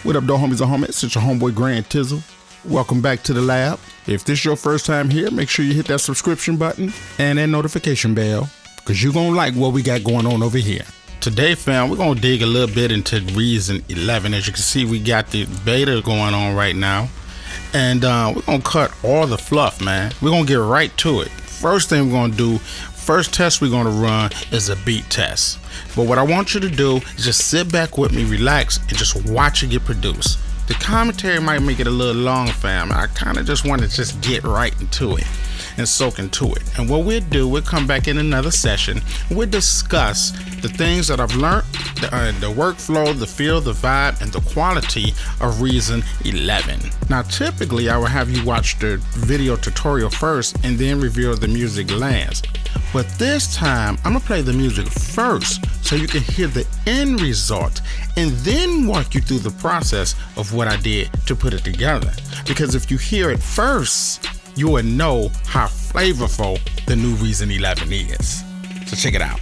What up, though, homies and homies? It's your homeboy Grand Tizzle. Welcome back to the lab. If this is your first time here, make sure you hit that subscription button and that notification bell, because you're going to like what we got going on over here. Today, fam, we're going to dig a little bit into Reason 11. As you can see, we got the beta going on right now. And we're going to cut all the fluff, man. We're going to get right to it. First thing we're going to do, first test we're going to run is a beat test. But what I want you to do is just sit back with me, relax, and just watch it get produced. The commentary might make it a little long, fam. I kind of just want to just get right into it and soak into it. And what we'll do, we'll come back in another session. We'll discuss the things that I've learned, the workflow, the feel, the vibe, and the quality of Reason 11. Now, typically, I will have you watch the video tutorial first and then reveal the music lands. But this time, I'm gonna play the music first so you can hear the end result and then walk you through the process of what I did to put it together. Because if you hear it first, you will know how flavorful the new Reason 11 is. So check it out.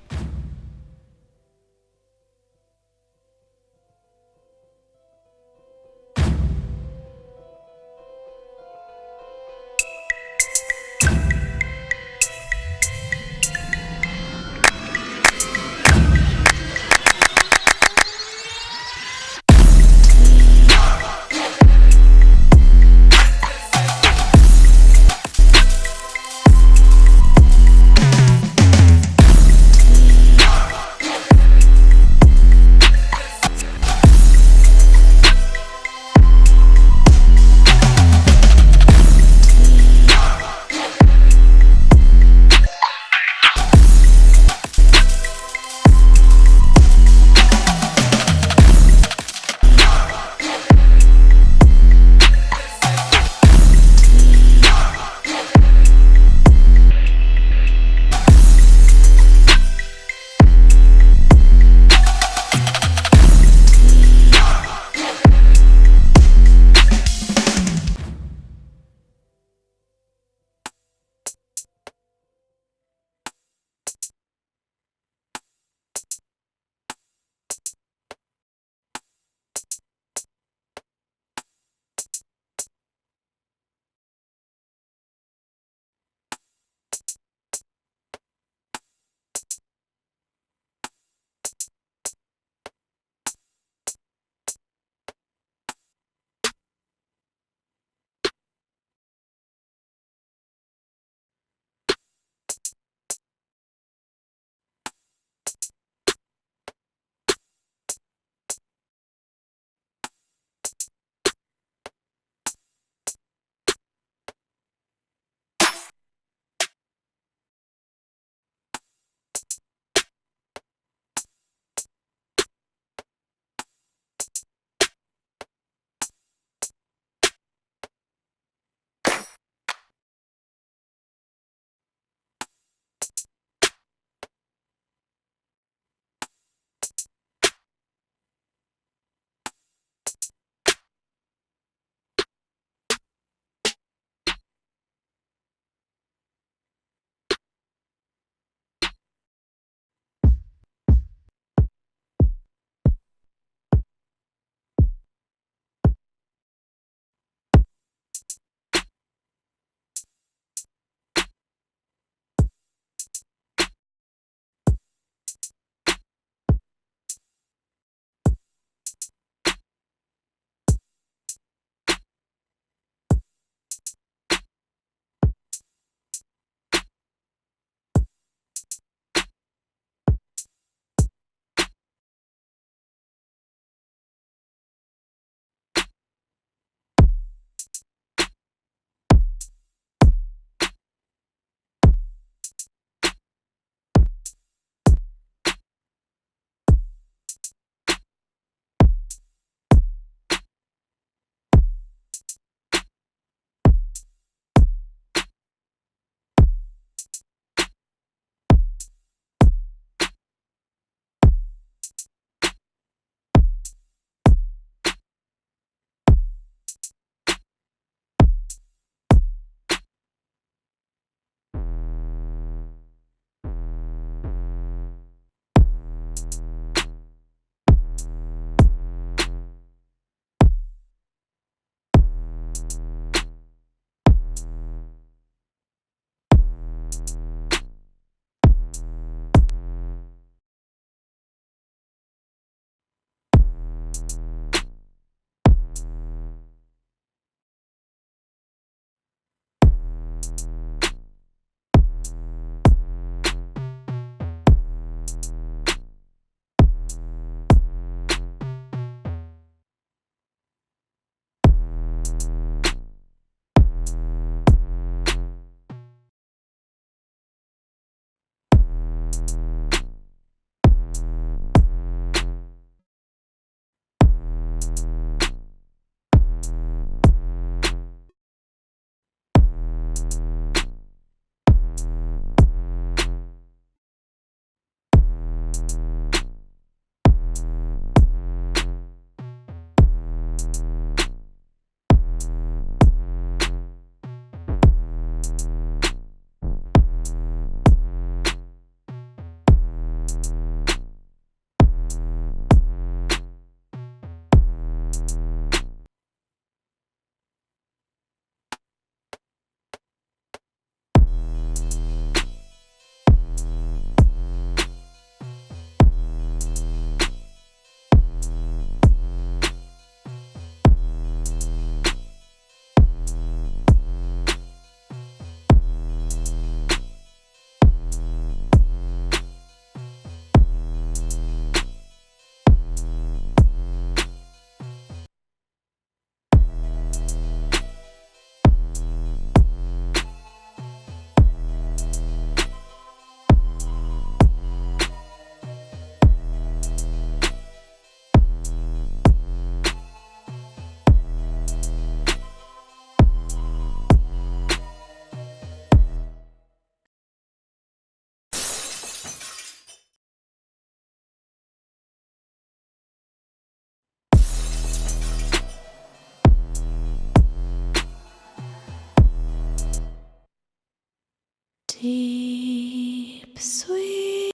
Deep, sweet,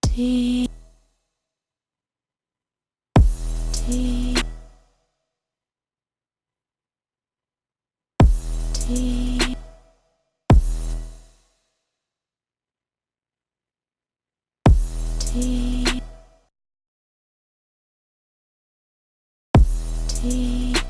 deep, deep, deep, deep, deep.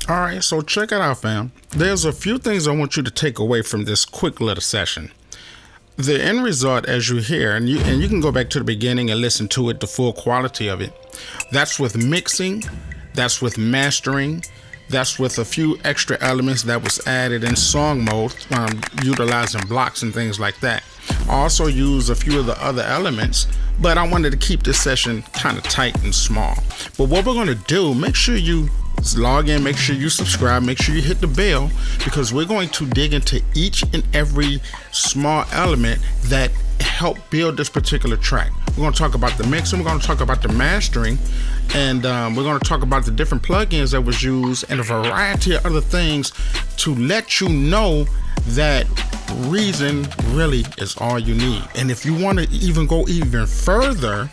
All right, so check it out, fam. There's a few things I want you to take away from this quick little session. The end result, as you hear, and you can go back to the beginning and listen to it, the full quality of it. That's with mixing, that's with mastering, that's with a few extra elements that was added in song mode, utilizing blocks and things like that. I also use a few of the other elements, but I wanted to keep this session kind of tight and small. But what we're going to do, make sure you log in, make sure you subscribe, make sure you hit the bell, because we're going to dig into each and every small element that help build this particular track. We're going to talk about the mixing, we're going to talk about the mastering, and we're going to talk about the different plugins that was used and a variety of other things to let you know that Reason really is all you need. And if you want to even go even further,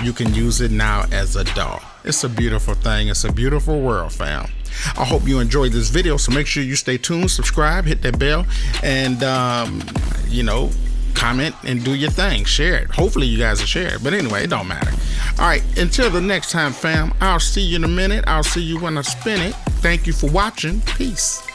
you can use it now as a DAW. It's a beautiful thing. It's a beautiful world, fam. I hope you enjoyed this video, so make sure you stay tuned, subscribe, hit that bell, and comment and do your thing. Share it. Hopefully you guys will share it, but anyway, it don't matter. All right, until the next time, fam, I'll see you in a minute. I'll see you when I spin it. Thank you for watching. Peace.